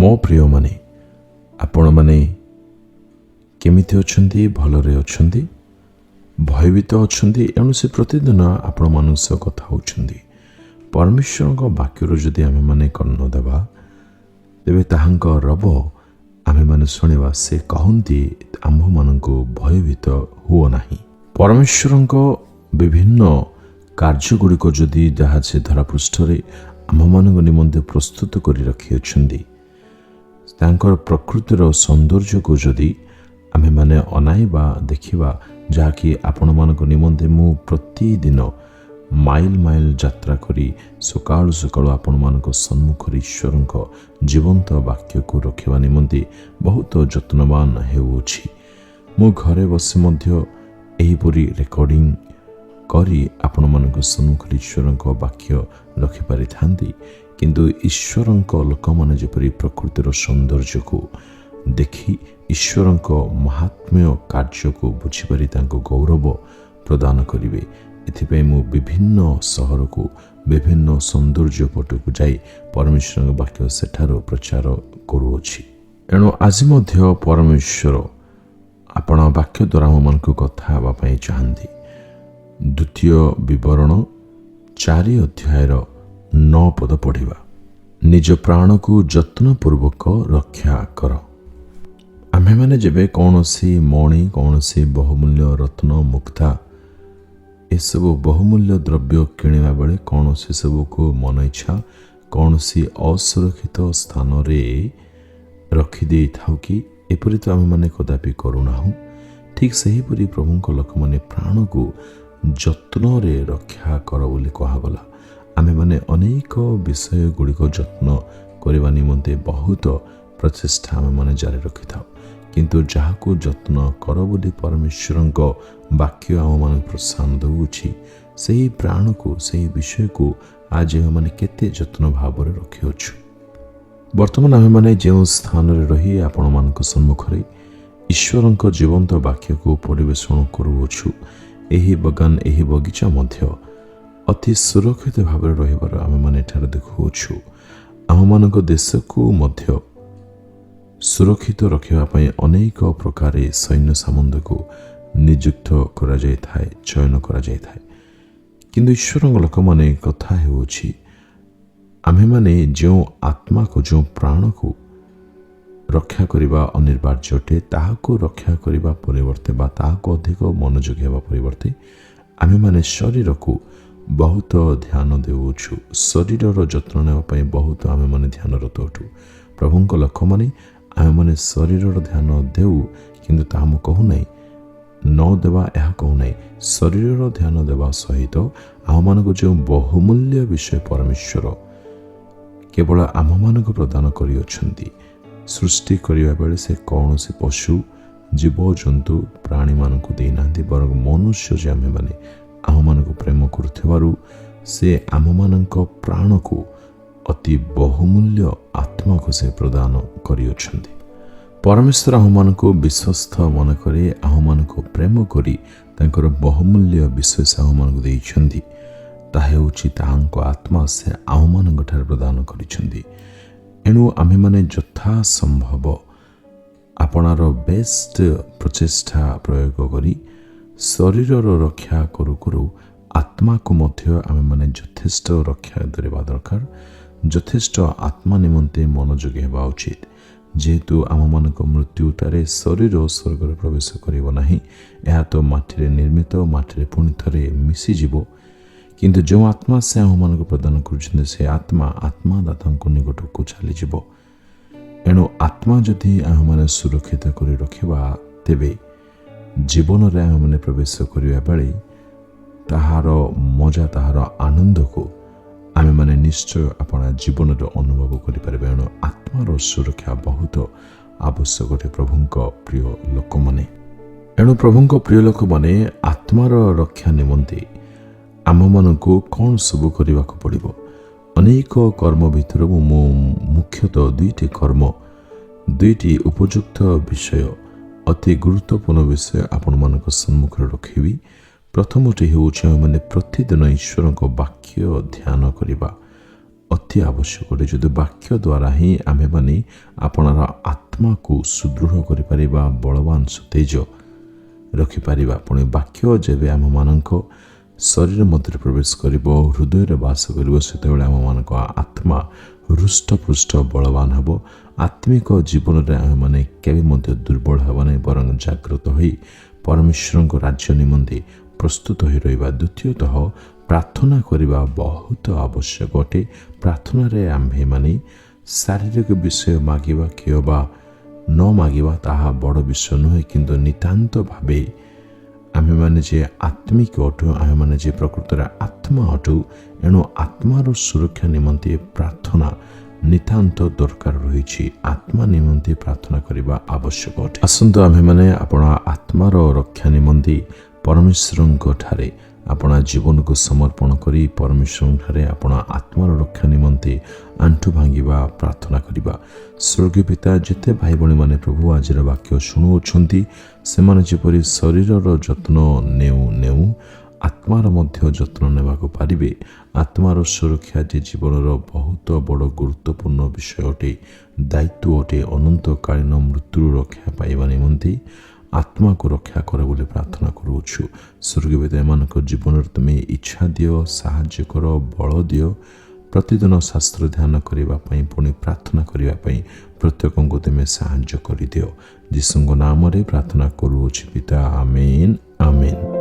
ମୋ ପ୍ରିୟମାନେ, ଆପଣମାନେ କେମିତି ଅଛନ୍ତି? ଭଲରେ ଅଛନ୍ତି? ଭୟଭୀତ ଅଛନ୍ତି? ଏଣୁ ସେ ପ୍ରତିଦିନ ଆପଣମାନଙ୍କ ସହ କଥା ହେଉଛନ୍ତି। ପରମେଶ୍ୱରଙ୍କ ବାକ୍ୟରୁ ଯଦି ଆମେମାନେ କର୍ଣ୍ଣ ଦେବା, ତେବେ ତାହାଙ୍କ ରବ ଆମେମାନେ ଶୁଣିବା। ସେ କହନ୍ତି ଆମ୍ଭମାନଙ୍କୁ ଭୟଭୀତ ହୁଅ ନାହିଁ। ପରମେଶ୍ୱରଙ୍କ ବିଭିନ୍ନ କାର୍ଯ୍ୟଗୁଡ଼ିକ ଯଦି ଯାହା ସେ ଧରାପୃଷ୍ଠରେ ଆମ୍ଭମାନଙ୍କ ନିମନ୍ତେ ପ୍ରସ୍ତୁତ କରି ରଖିଅଛନ୍ତି, ତାଙ୍କର ପ୍ରକୃତିର ସୌନ୍ଦର୍ଯ୍ୟକୁ ଯଦି ଆମେମାନେ ଅନାଇବା ଦେଖିବା, ଯାହାକି ଆପଣମାନଙ୍କ ନିମନ୍ତେ ମୁଁ ପ୍ରତିଦିନ ମାଇଲ ମାଇଲ ଯାତ୍ରା କରି ସକାଳୁ ସକାଳୁ ଆପଣମାନଙ୍କ ସମ୍ମୁଖରେ ଈଶ୍ୱରଙ୍କ ଜୀବନ୍ତ ବାକ୍ୟକୁ ରଖିବା ନିମନ୍ତେ ବହୁତ ଯତ୍ନବାନ ହେଉଅଛି। ମୁଁ ଘରେ ବସି ମଧ୍ୟ ଏହିପରି ରେକର୍ଡ଼ିଂ କରି ଆପଣମାନଙ୍କ ସମ୍ମୁଖରେ ଈଶ୍ୱରଙ୍କ ବାକ୍ୟ ରଖିପାରିଥାନ୍ତି। କିନ୍ତୁ ଈଶ୍ୱରଙ୍କ ଲୋକମାନେ ଯେପରି ପ୍ରକୃତିର ସୌନ୍ଦର୍ଯ୍ୟକୁ ଦେଖି ଈଶ୍ୱରଙ୍କ ମହାତ୍ମ୍ୟ କାର୍ଯ୍ୟକୁ ବୁଝିପାରି ତାଙ୍କୁ ଗୌରବ ପ୍ରଦାନ କରିବେ, ଏଥିପାଇଁ ମୁଁ ବିଭିନ୍ନ ସହରକୁ ବିଭିନ୍ନ ସୌନ୍ଦର୍ଯ୍ୟ ପଟକୁ ଯାଇ ପରମେଶ୍ୱରଙ୍କ ବାକ୍ୟ ସେଠାରୁ ପ୍ରଚାର କରୁଅଛି। ଏଣୁ ଆଜି ମଧ୍ୟ ପରମେଶ୍ୱର ଆପଣ ବାକ୍ୟ ଦ୍ୱାରା ଆମମାନଙ୍କୁ କଥା ହେବା ପାଇଁ ଚାହାନ୍ତି। ଦ୍ୱିତୀୟ ବିବରଣ 4 ଅଧ୍ୟାୟର 9 ପଦ ପଢ଼ିବା। ନିଜ ପ୍ରାଣକୁ ଯତ୍ନପୂର୍ବକ ରକ୍ଷା କର। ଆମ୍ଭେମାନେ ଯେବେ କୌଣସି ମଣି, କୌଣସି ବହୁମୂଲ୍ୟ ରତ୍ନ, ମୁକ୍ତା ଏସବୁ ବହୁମୂଲ୍ୟ ଦ୍ରବ୍ୟ କିଣିବା ବେଳେ କୌଣସି ସବୁକୁ ମନ ଇଚ୍ଛା କୌଣସି ଅସୁରକ୍ଷିତ ସ୍ଥାନରେ ରଖିଦେଇଥାଉ କି? ଏପରି ତ ଆମେମାନେ କଦାପି କରୁନାହୁଁ। ଠିକ୍ ସେହିପରି ପ୍ରଭୁଙ୍କ ଲୋକମାନେ ପ୍ରାଣକୁ ଯତ୍ନରେ ରକ୍ଷା କର ବୋଲି କୁହାଗଲା। ଆମେମାନେ ଅନେକ ବିଷୟ ଗୁଡ଼ିକ ଯତ୍ନ କରିବା ନିମନ୍ତେ ବହୁତ ପ୍ରଚେଷ୍ଟା ଆମେମାନେ ଜାରି ରଖିଥାଉ, କିନ୍ତୁ ଯାହାକୁ ଯତ୍ନ କର ବୋଲି ପରମେଶ୍ୱରଙ୍କ ବାକ୍ୟ ଆମମାନଙ୍କୁ ପ୍ରୋତ୍ସାହନ ଦେଉଅଛି, ସେହି ପ୍ରାଣକୁ, ସେହି ବିଷୟକୁ ଆଜି ଆମେମାନେ କେତେ ଯତ୍ନ ଭାବରେ ରଖିଅଛୁ। ବର୍ତ୍ତମାନ ଆମେମାନେ ଯେଉଁ ସ୍ଥାନରେ ରହି ଆପଣମାନଙ୍କ ସମ୍ମୁଖରେ ଈଶ୍ୱରଙ୍କ ଜୀବନ୍ତ ବାକ୍ୟକୁ ପରିବେଷଣ କରୁଅଛୁ, ଏହି ବଗାନ, ଏହି ବଗିଚା ମଧ୍ୟ ଅତି ସୁରକ୍ଷିତ ଭାବରେ ରହିବାର ଆମେମାନେ ଏଠାରେ ଦେଖୁଅଛୁ। ଆମମାନଙ୍କ ଦେଶକୁ ମଧ୍ୟ ସୁରକ୍ଷିତ ରଖିବା ପାଇଁ ଅନେକ ପ୍ରକାର ସୈନ୍ୟ ସାମନ୍ତକୁ ନିଯୁକ୍ତ କରାଯାଇଥାଏ, ଚୟନ କରାଯାଇଥାଏ। କିନ୍ତୁ ଈଶ୍ୱରଙ୍କ ଲୋକମାନେ କଥା ହେଉଅଛି, ଆମେମାନେ ଯେଉଁ ଆତ୍ମାକୁ, ଯେଉଁ ପ୍ରାଣକୁ ରକ୍ଷା କରିବା ଅନିବାର୍ଯ୍ୟ ଅଟେ, ତାହାକୁ ରକ୍ଷା କରିବା ପରିବର୍ତ୍ତେ ବା ତାହାକୁ ଅଧିକ ମନୋଯୋଗୀ ହେବା ପରିବର୍ତ୍ତେ ଆମେମାନେ ଶରୀରକୁ ବହୁତ ଧ୍ୟାନ ଦେଉଅଛୁ। ଶରୀରର ଯତ୍ନ ନେବା ପାଇଁ ବହୁତ ଆମେମାନେ ଧ୍ୟାନରତ ଅଟୁ। ପ୍ରଭୁଙ୍କ ଲୋକମାନେ ଆମେମାନେ ଶରୀରର ଧ୍ୟାନ ଦେଉ, କିନ୍ତୁ ତାହା ମୁଁ କହୁନାହିଁ ନ ଦେବା, ଏହା କହୁନାହିଁ। ଶରୀରର ଧ୍ୟାନ ଦେବା ସହିତ ଆମମାନଙ୍କୁ ଯେଉଁ ବହୁମୂଲ୍ୟ ବିଷୟ ପରମେଶ୍ୱର କେବଳ ଆମମାନଙ୍କୁ ପ୍ରଦାନ କରିଅଛନ୍ତି, ସୃଷ୍ଟି କରିବା ବେଳେ ସେ କୌଣସି ପଶୁ, ଜୀବଜନ୍ତୁ, ପ୍ରାଣୀମାନଙ୍କୁ ଦେଇନାହାନ୍ତି, ବରଂ ମନୁଷ୍ୟ ଯେ ଆମେମାନେ ଆମମାନଙ୍କୁ ପ୍ରେମ କରୁଥିବାରୁ ସେ ଆମମାନଙ୍କ ପ୍ରାଣକୁ ଅତି ବହୁମୂଲ୍ୟ ଆତ୍ମାକୁ ସେ ପ୍ରଦାନ କରିଅଛନ୍ତି। ପରମେଶ୍ୱର ଆମମାନଙ୍କୁ ବିଶ୍ୱସ୍ତ ମନେକରି ଆମମାନଙ୍କୁ ପ୍ରେମ କରି ତାଙ୍କର ବହୁମୂଲ୍ୟ ବିଷୟ ସେ ଆମମାନଙ୍କୁ ଦେଇଛନ୍ତି। ତାହା ହେଉଛି ତାହାଙ୍କ ଆତ୍ମା ସେ ଆମମାନଙ୍କଠାରେ ପ୍ରଦାନ କରିଛନ୍ତି। ଏଣୁ ଆମେମାନେ ଯଥାସମ୍ଭବ ଆପଣାର ବେଷ୍ଟ ପ୍ରଚେଷ୍ଟା ପ୍ରୟୋଗ କରି ଶରୀରର ରକ୍ଷା କରୁ କରୁ ଆତ୍ମାକୁ ମଧ୍ୟ ଆମେମାନେ ଯଥେଷ୍ଟ ରକ୍ଷା କରିବା ଦରକାର। ଯଥେଷ୍ଟ ଆତ୍ମା ନିମନ୍ତେ ମନୋଯୋଗୀ ହେବା ଉଚିତ। ଯେହେତୁ ଆମମାନଙ୍କ ମୃତ୍ୟୁଟାରେ ଶରୀର ସ୍ୱର୍ଗରେ ପ୍ରବେଶ କରିବ ନାହିଁ, ଏହା ତ ମାଟିରେ ନିର୍ମିତ, ମାଟିରେ ପୁଣି ଥରେ ମିଶିଯିବ। କିନ୍ତୁ ଯେଉଁ ଆତ୍ମା ସେ ଆମମାନଙ୍କୁ ପ୍ରଦାନ କରୁଛନ୍ତି, ସେ ଆତ୍ମାଦାତାଙ୍କ ନିକଟକୁ ଚାଲିଯିବ। ଏଣୁ ଆତ୍ମା ଯଦି ଆମେମାନେ ସୁରକ୍ଷିତ କରି ରଖିବା, ତେବେ ଜୀବନରେ ଆମେମାନେ ପ୍ରବେଶ କରିବା ବେଳେ ତାହାର ମଜା, ତାହାର ଆନନ୍ଦକୁ ଆମେମାନେ ନିଶ୍ଚୟ ଆପଣା ଜୀବନରେ ଅନୁଭବ କରିପାରିବା। ଏଣୁ ଆତ୍ମାର ସୁରକ୍ଷା ବହୁତ ଆବଶ୍ୟକ ଅଟେ ପ୍ରଭୁଙ୍କ ପ୍ରିୟ ଲୋକମାନେ। ଏଣୁ ପ୍ରଭୁଙ୍କ ପ୍ରିୟ ଲୋକମାନେ, ଆତ୍ମାର ରକ୍ଷା ନିମନ୍ତେ ଆମମାନଙ୍କୁ କ'ଣ ସବୁ କରିବାକୁ ପଡ଼ିବ? ଅନେକ କର୍ମ ଭିତରୁ ମୁଁ ମୁଖ୍ୟତଃ ଦୁଇଟି ଉପଯୁକ୍ତ ବିଷୟ, ଅତି ଗୁରୁତ୍ୱପୂର୍ଣ୍ଣ ବିଷୟ ଆପଣମାନଙ୍କ ସମ୍ମୁଖରେ ରଖିବି। ପ୍ରଥମଟି ହେଉଛି ଆମେମାନେ ପ୍ରତିଦିନ ଈଶ୍ୱରଙ୍କ ବାକ୍ୟ ଧ୍ୟାନ କରିବା। ଅତି ଆବଶ୍ୟକ ଅଟେ। ଯଦି ବାକ୍ୟ ଦ୍ୱାରା ହିଁ ଆମ୍ଭେମାନେ ଆପଣାର ଆତ୍ମାକୁ ସୁଦୃଢ଼ କରିପାରିବା, ବଳବାନ ସତେଜ ରଖିପାରିବା। ପୁଣି ବାକ୍ୟ ଯେବେ ଆମମାନଙ୍କ ଶରୀର ମଧ୍ୟରେ ପ୍ରବେଶ କରିବ, ହୃଦୟରେ ବାସ କରିବ, ସେତେବେଳେ ଆମମାନଙ୍କ ଆତ୍ମା ହୃଷ୍ଟପୃଷ୍ଟ ବଳବାନ ହେବ। ଆତ୍ମିକ ଜୀବନରେ ଆମେମାନେ କେବେ ମଧ୍ୟ ଦୁର୍ବଳ ହେବା ନାହିଁ, ବରଂ ଜାଗ୍ରତ ହୋଇ ପରମେଶ୍ୱରଙ୍କ ରାଜ୍ୟ ନିମନ୍ତେ ପ୍ରସ୍ତୁତ ହୋଇ ରହିବା। ଦ୍ୱିତୀୟତଃ ପ୍ରାର୍ଥନା କରିବା ବହୁତ ଆବଶ୍ୟକ ଅଟେ। ପ୍ରାର୍ଥନାରେ ଆମ୍ଭେମାନେ ଶାରୀରିକ ବିଷୟ ମାଗିବା କିମ୍ବା ନ ମାଗିବା ତାହା ବଡ଼ ବିଷୟ ନୁହେଁ, କିନ୍ତୁ ନିତାନ୍ତ ଭାବେ ଆମ୍ଭେମାନେ ଯେ ଆତ୍ମିକ ଅଟୁ, ଆମ୍ଭେମାନେ ଯେ ପ୍ରକୃତରେ ଆତ୍ମା ଅଟୁ, ଏଣୁ ଆତ୍ମାର ସୁରକ୍ଷା ନିମନ୍ତେ ପ୍ରାର୍ଥନା ନିତାନ୍ତ ଦରକାର ରହିଛି। ଆତ୍ମା ନିମନ୍ତେ ପ୍ରାର୍ଥନା କରିବା ଆବଶ୍ୟକ ଅଟେ। ଆସନ୍ତୁ ଆମ୍ଭେମାନେ ଆପଣା ଆତ୍ମାର ରକ୍ଷା ନିମନ୍ତେ ପରମେଶ୍ୱରଙ୍କ ଠାରେ ଆପଣା ଜୀବନକୁ ସମର୍ପଣ କରି ପରମେଶ୍ୱରଙ୍କଠାରେ ଆପଣା ଆତ୍ମାର ରକ୍ଷା ନିମନ୍ତେ ଆଣ୍ଠୁ ଭାଙ୍ଗିବା, ପ୍ରାର୍ଥନା କରିବା। ସ୍ୱର୍ଗୀୟ ପିତା, ଯେତେ ଭାଇ ଭଉଣୀମାନେ ପ୍ରଭୁ ଆଜିର ବାକ୍ୟ ଶୁଣୁଅଛନ୍ତି, ସେମାନେ ଯେପରି ଶରୀରର ଯତ୍ନ ନେଉ ଆତ୍ମାର ମଧ୍ୟ ଯତ୍ନ ନେବାକୁ ପାରିବେ। ଆତ୍ମାର ସୁରକ୍ଷା ଯେ ଜୀବନର ବହୁତ ବଡ଼ ଗୁରୁତ୍ୱପୂର୍ଣ୍ଣ ବିଷୟ ଅଟେ, ଦାୟିତ୍ୱ ଅଟେ। ଅନନ୍ତକାଳୀନ ମୃତ୍ୟୁରୁ ରକ୍ଷା ପାଇବା ନିମନ୍ତେ ଆତ୍ମାକୁ ରକ୍ଷା କର ବୋଲି ପ୍ରାର୍ଥନା କରୁଅଛୁ। ସ୍ୱର୍ଗୀୟ ପିତା, ଏମାନଙ୍କ ଜୀବନରେ ତୁମେ ଇଚ୍ଛା ଦିଅ, ସାହାଯ୍ୟ କର, ବଳ ଦିଅ। ପ୍ରତିଦିନ ଶାସ୍ତ୍ର ଧ୍ୟାନ କରିବା ପାଇଁ, ପୁଣି ପ୍ରାର୍ଥନା କରିବା ପାଇଁ ପ୍ରତ୍ୟେକଙ୍କୁ ତୁମେ ସାହାଯ୍ୟ କରିଦିଅ। ଯୀଶୁଙ୍କ ନାମରେ ପ୍ରାର୍ଥନା କରୁଅଛି ପିତା, ଆମେନ୍, ଆମେନ୍।